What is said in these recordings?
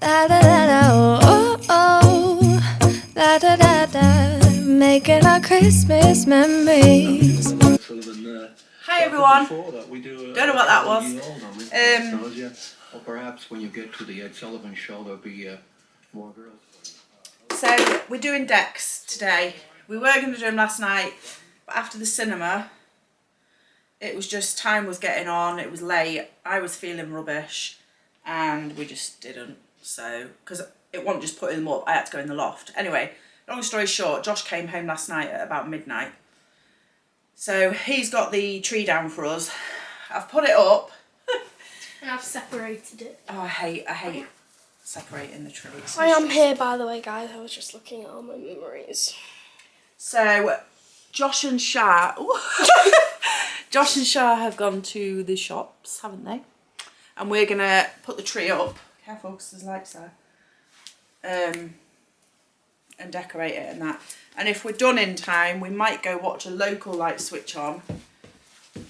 Da da da da, oh oh oh. Da da da da, making our Christmas memories. Hi everyone. Don't know what that was. Or perhaps when you get to the Ed Sullivan show, there'll be more girls. So we're doing decks today. We were going to do them last night, but after the cinema, it was just time was getting on. It was late. I was feeling rubbish, and we just didn't. So because it wasn't just putting them up, I had to go in the loft. Anyway, long story short, Josh came home last night at about midnight. So he's got the tree down for us. I've put it up. And I've separated it. Oh, I hate separating the trees. I am here, by the way, guys. I was just looking at all my memories. So, Josh and Shah have gone to the shops, haven't they? And we're gonna put the tree up. Careful, because there's lights there. And decorate it and that. And if we're done in time, we might go watch a local light switch on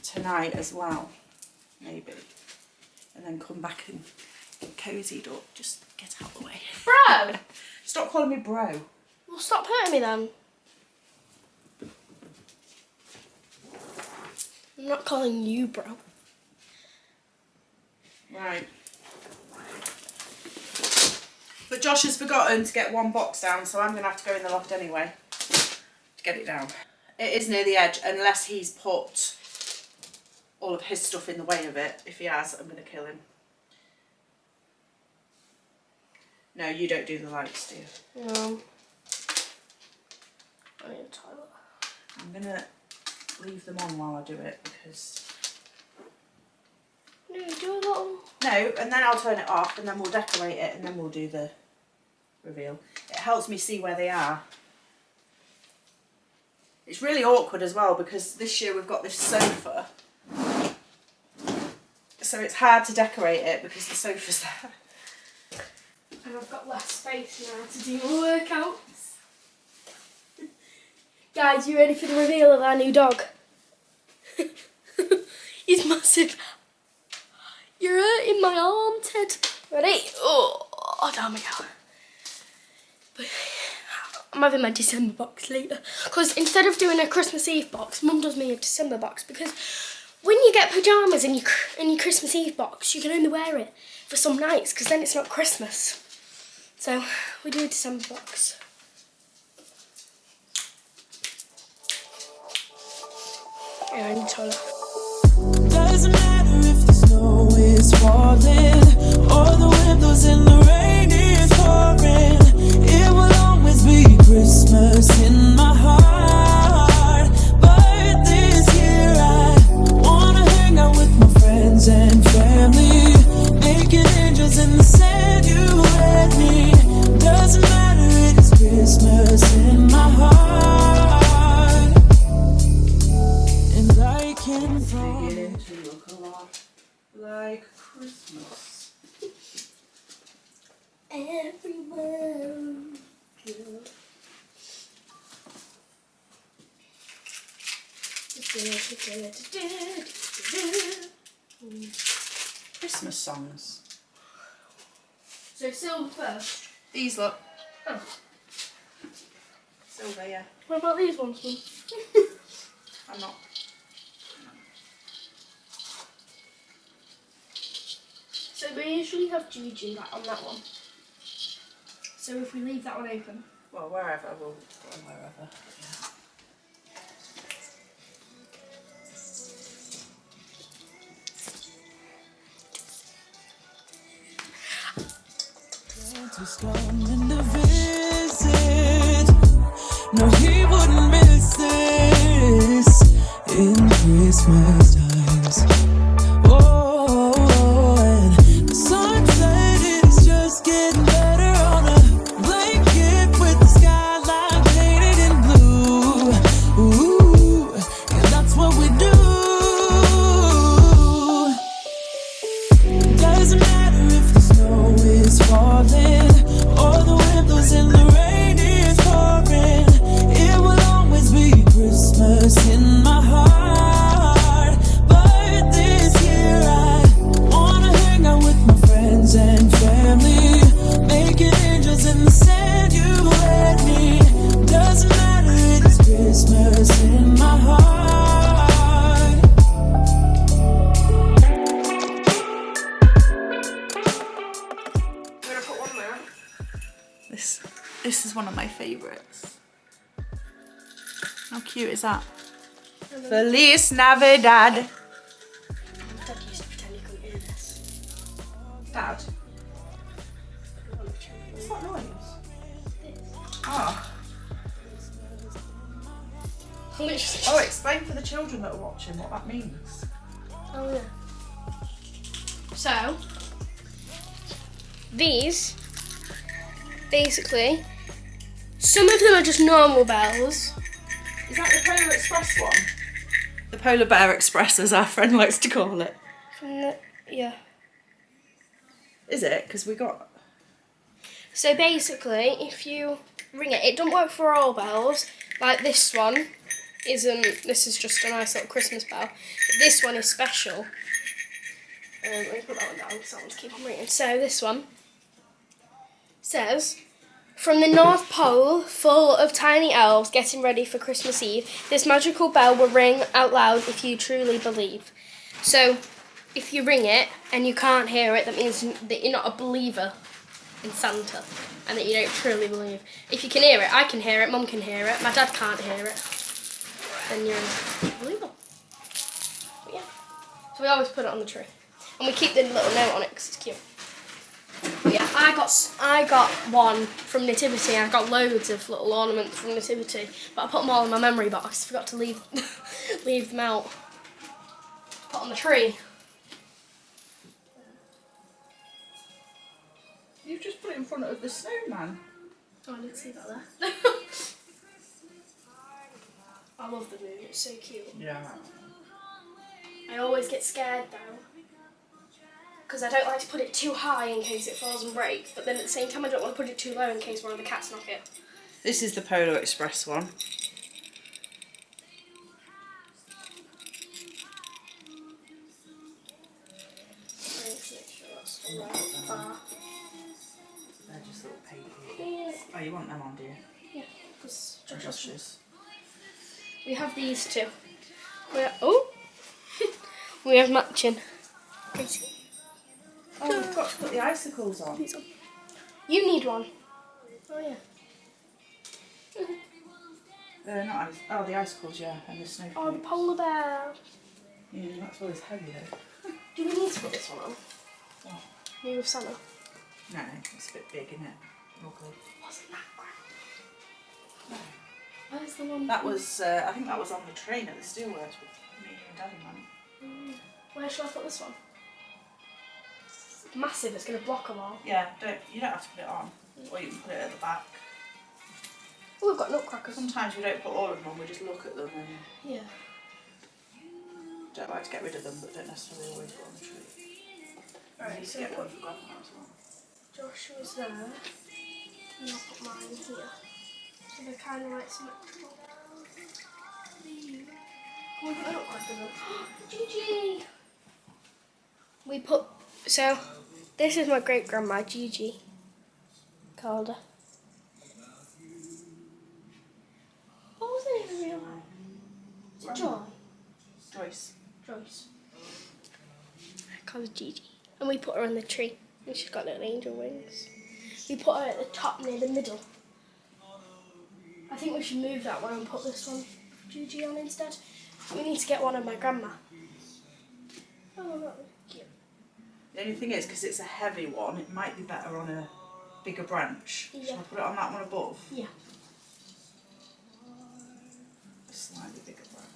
tonight as well, maybe. And then come back and get cozied up. Just get out of the way. Bro! Stop calling me bro. Well, stop hurting me then. I'm not calling you bro. Right. But Josh has forgotten to get one box down, so I'm going to have to go in the loft anyway to get it down. It is near the edge, unless he's put all of his stuff in the way of it. If he has, I'm going to kill him. No, you don't do the lights, do you? No. I need a toilet. I'm going to leave them on while I do it because... No, do a little... No, and then I'll turn it off and then we'll decorate it and then we'll do the reveal. It helps me see where they are. It's really awkward as well because this year we've got this sofa. So it's hard to decorate it because the sofa's there. And I've got less space now to do my workouts. Guys, you ready for the reveal of our new dog? He's massive. You're hurting my arm, Ted. Ready? Oh, down we go. But I'm having my December box later. Because instead of doing a Christmas Eve box, Mum does me a December box. Because when you get pyjamas in your Christmas Eve box, you can only wear it for some nights. Because then it's not Christmas. So we do a December box. Yeah, I need toilet. Doesn't matter if the snow is falling or the windows in the rain is pouring. It will always be Christmas in my heart. But this year I wanna hang out with my friends and family, making angels in the sand, you and me. Doesn't matter, it's Christmas in my heart. And I can Beginning to look a lot like Christmas. Everywhere. Christmas songs. So silver first. These look. Oh. Silver, yeah. What about these ones, Mum? I'm not. So we usually have Gigi on that one. So if we leave that one open. Well, wherever, we'll go wherever. Yeah. Santa's coming to visit. No, he wouldn't miss this in Christmas times. Oh, and the sunset is just getting better on a blanket with the skyline painted in blue. Ooh, and that's what we do. Doesn't matter if the snow is falling or the windows in the rain is pouring. It will always be Christmas in my heart. This is one of my favourites. How cute is that? Feliz Navidad. Dad used to pretend he couldn't hear this. Dad, what's that noise? Oh. Oh, explain for the children that are watching what that means. Oh yeah. So these, basically, some of them are just normal bells. Is that the Polar Express one? The Polar Bear Express, as our friend likes to call it. Yeah. Is it? Because we got... So basically, if you ring it, it doesn't work for all bells. Like this one isn't. This is just a nice little Christmas bell. But this one is special. Let me put that one down because I want to keep on reading. So this one says, from the North Pole, full of tiny elves getting ready for Christmas Eve, this magical bell will ring out loud if you truly believe. So if you ring it and you can't hear it, that means that you're not a believer in Santa and that you don't truly believe. If you can hear it, I can hear it, Mum can hear it, my dad can't hear it, then you're a believer. But yeah. So we always put it on the tree. And we keep the little note on it because it's cute. But yeah, I got one from Nativity. I got loads of little ornaments from Nativity, but I put them all in my memory box. I forgot to leave them out. Put on the tree. You've just put it in front of the snowman. Oh, I didn't see that there. I love the moon. It's so cute. Yeah. I always get scared though, because I don't like to put it too high in case it falls and breaks, but then at the same time I don't want to put it too low in case one of the cats knock it. This is the Polar Express one. Let's make sure that's the right bar. They're just little paper. Yeah. Oh, you want them on, do you? Yeah, because Josh's. we have these two. We have matching. Oh, we've got to put the icicles on. You need one. Oh yeah. Not ice. Oh, the icicles, yeah, and the snowflakes. Oh, the polar bear. Yeah, that's always heavy though. Do we need to put this one on? Oh. Me with Santa. No, it's a bit big, isn't it? Oh god. Wasn't that great? No. Where's the one? That was, I think that was on the train at the steelworks with me and Daddy, man. Where shall I put this one? It's massive, it's going to block them all. Yeah, you don't have to put it on, or you can put it at the back. Oh, we've got nutcrackers. Sometimes we don't put all of them on, we just look at them and Yeah. don't like to get rid of them, but don't necessarily always put on the tree. Alright, so get put one for Grandma as well. Joshua's there, and I'll put mine here. So they're kind of like symmetrical. Can we put the nutcrackers on? Gigi! We put, so this is my great grandma, Gigi. Called her. What was her name in real life? Is it Joy? Joyce. Joyce. I call her Gigi. And we put her on the tree. And she's got little angel wings. We put her at the top near the middle. I think we should move that one and put this one Gigi on instead. We need to get one of my grandma. Oh, that was cute. The only thing is, because it's a heavy one, it might be better on a bigger branch. Yeah. Shall I put it on that one above? Yeah. A slightly bigger branch.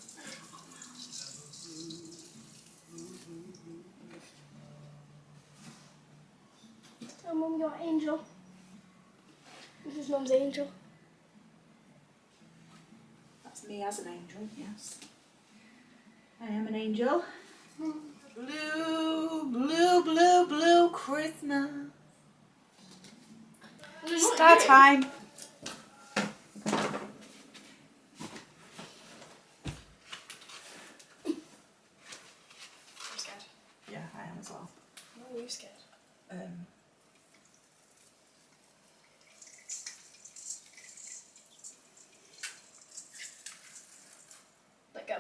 Oh, Mum, your angel. This is Mum's angel. That's me as an angel, yes. I am an angel. Blue, blue, blue, blue Christmas. Start time. I'm scared. Yeah, I am as well. Why are you scared? Let go.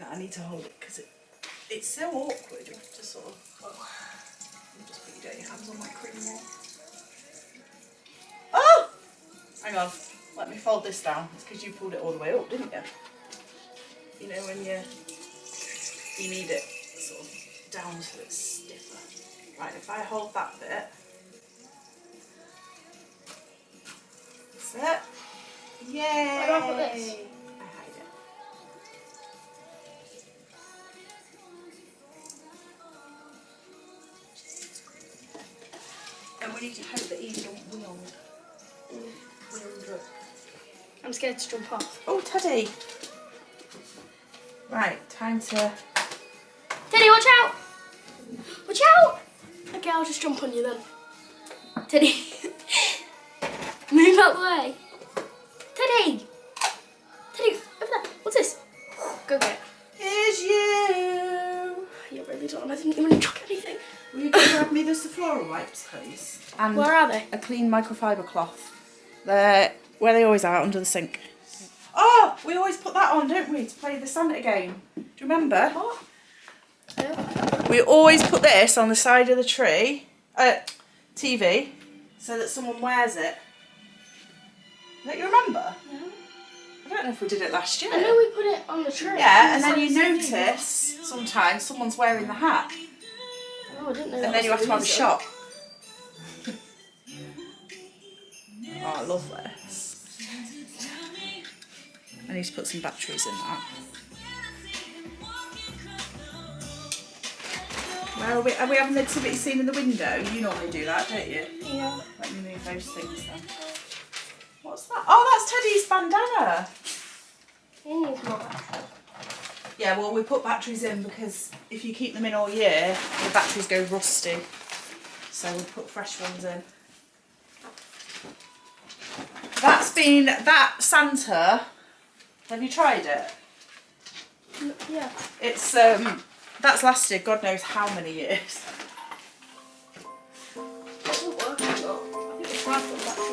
No, I need to hold it because it's so awkward. You have to sort of, well, you just put your dirty hands crumbs on my cream roll. Oh! Hang on. Let me fold this down. It's because you pulled it all the way up, didn't you? You know when you need it sort of down so it's stiffer. Right, if I hold that bit. That's it. Yay! Where do I put this? I hide it. And we need to hope that Evie don't wield. I'm scared to jump off. Oh, Teddy! Right, time to... Teddy, watch out! Watch out! Okay, I'll just jump on you then. Teddy. Move out the way. Teddy! Teddy, over there. What's this? Go get it. Here's you! You really don't. I didn't even chuck anything. Will you go grab me the Sephora wipes, please? And Where are they? a clean microfiber cloth. They're where they always are, under the sink. Oh, we always put that on, don't we, to play the Santa game? Do you remember? What? Yeah. We always put this on the side of the TV, so that someone wears it. Don't you remember? No. I don't know if we did it last year. I know we put it on the tree. Yeah, and then you notice sometimes someone's wearing the hat, Oh, I didn't know. and then you have to have a shot. Oh, I love this. I need to put some batteries in that. Where are we? Are we having the nativity scene in the window? You normally do that, don't you? Yeah. Let me move those things then. What's that? Oh, that's Teddy's bandana. It needs more battery. Yeah, well, we put batteries in because if you keep them in all year, the batteries go rusty. So we put fresh ones in. That Santa. Have you tried it? Yeah. It's that's lasted God knows how many years. It doesn't work at all. I think it's right for battery.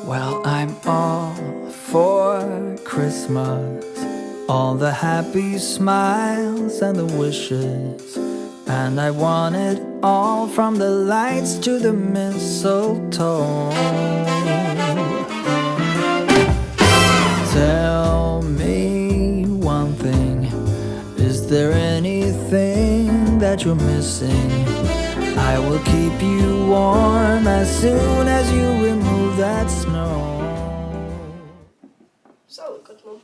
Well, I'm all for Christmas, all the happy smiles and the wishes, and I want it all from the lights to the mistletoe. Tell me one thing, is there anything that you're missing? I will keep you warm as soon as you remove that snow. So good, Mum.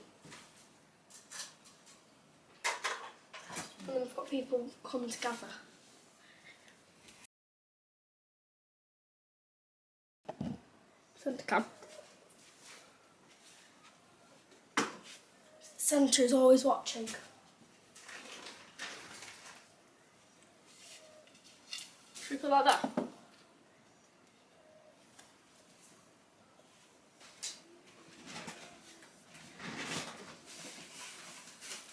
And then we've got people come to gather. Santa come. Santa is always watching. Should we put like that?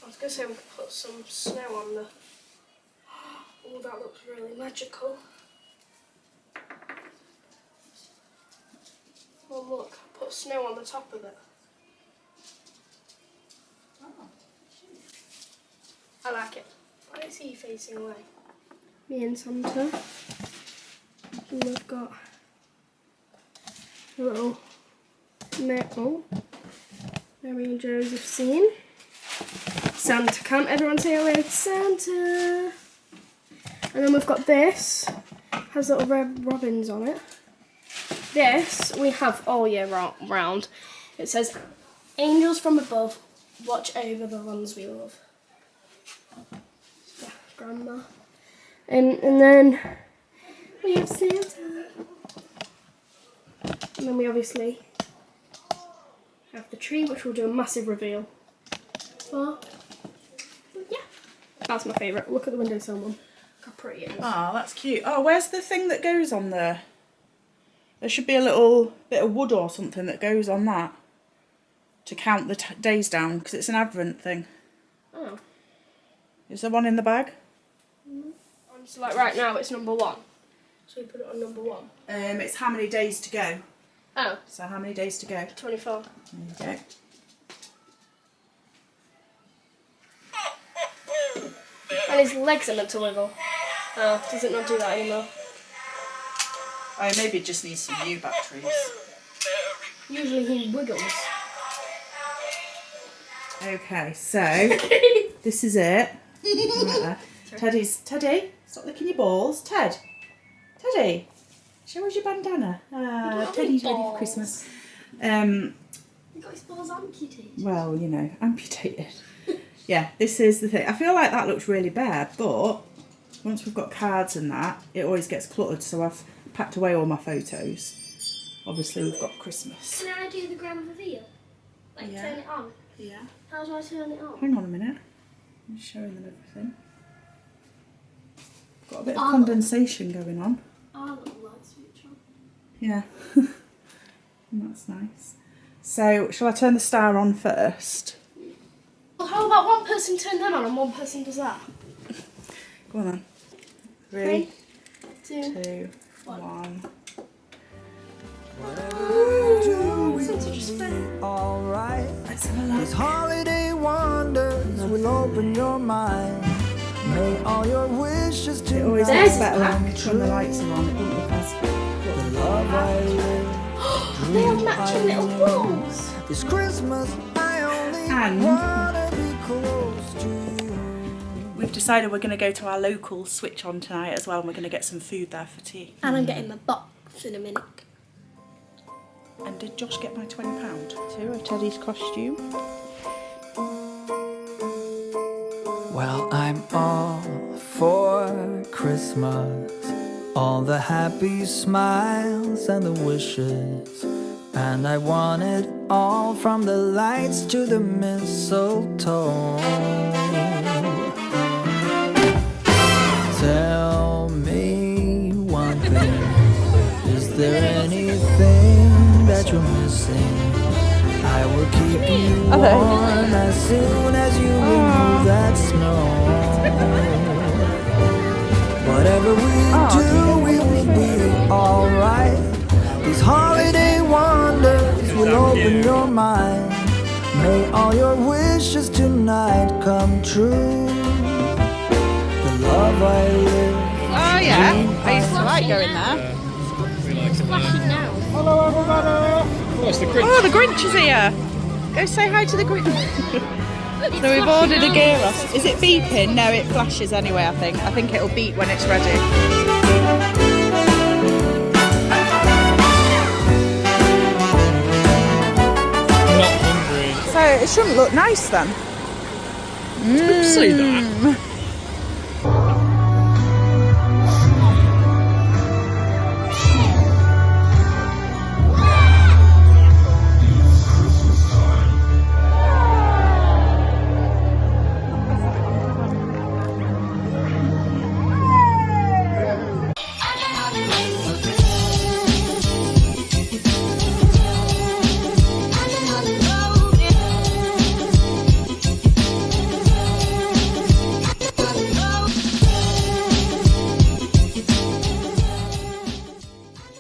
I was going to say we could put some snow on the... Oh, that looks really magical. Oh look, put snow on the top of it. I like it. Why is he facing away? Me and Santa. And we've got a little Mary and Joseph scene. Santa come. Everyone say hello to Santa. And then we've got this. Has little red robins on it. This we have all year round. It says, "Angels from above, watch over the ones we love." Yeah, Grandma. And then we have Santa. And then we obviously have the tree, which will do a massive reveal. Oh, yeah, that's my favourite. Look at the windowsill, Mum. Look how pretty it is. Oh, that's cute. Oh, where's the thing that goes on there? There should be a little bit of wood or something that goes on that to count the days down, because it's an Advent thing. Oh. Is there one in the bag? So like right now it's number 1. So we put it on number 1. It's how many days to go. Oh. So how many days to go? 24. There you go. And And his legs are meant to wiggle. Oh, does it not do that anymore? Oh, maybe it just needs some new batteries. Usually he wiggles. Okay, so this is it. Right there. Teddy, stop licking your balls. Teddy, show us your bandana. Teddy's ready for Christmas. He got his balls amputated. Well, you know, amputated. Yeah, this is the thing. I feel like that looks really bad, but once we've got cards and that, it always gets cluttered, so I've packed away all my photos. Obviously, we've got Christmas. Can I do the grand reveal? Like Yeah. turn it on? Yeah. How do I turn it on? Hang on a minute. I'm just showing them everything. Got a bit of Oh. condensation going on. Oh, little light switch on. Yeah. That's nice. So, shall I turn the star on first? Well, how about one person turn them on and one person does that? Go on then. 3, 2, 2, 1. Alright, Let's have a these look. holiday wonders will open your mind. May all your wishes It always tonight looks better come when the true. lights are on. It doesn't look as The love I live, They have matching little balls. this Christmas I only And- wanna be close to you. We've decided we're going to go to our local switch on tonight as well, and we're going to get some food there for tea. And I'm getting my box in a minute. And did Josh get my £20 too of Teddy's costume? Well, I'm all for Christmas, all the happy smiles and the wishes, and I want it all from the lights to the mistletoe. Tell me one thing, is there anything that you're missing? I will keep you warm as soon as you remove that snow. Whatever we do, we will be alright. These holiday wonders will open your mind. May all your wishes tonight come true. The love I live. Oh yeah, I used to like going there. It's flashing now. Hello everybody! Oh, it's the Grinch. Oh, the Grinch is here. Go say hi to the Grinch. So we've ordered a gyros. Is it beeping? No, it flashes anyway, I think. I think it'll beep when it's ready. Not hungry. So it shouldn't look nice then. See that?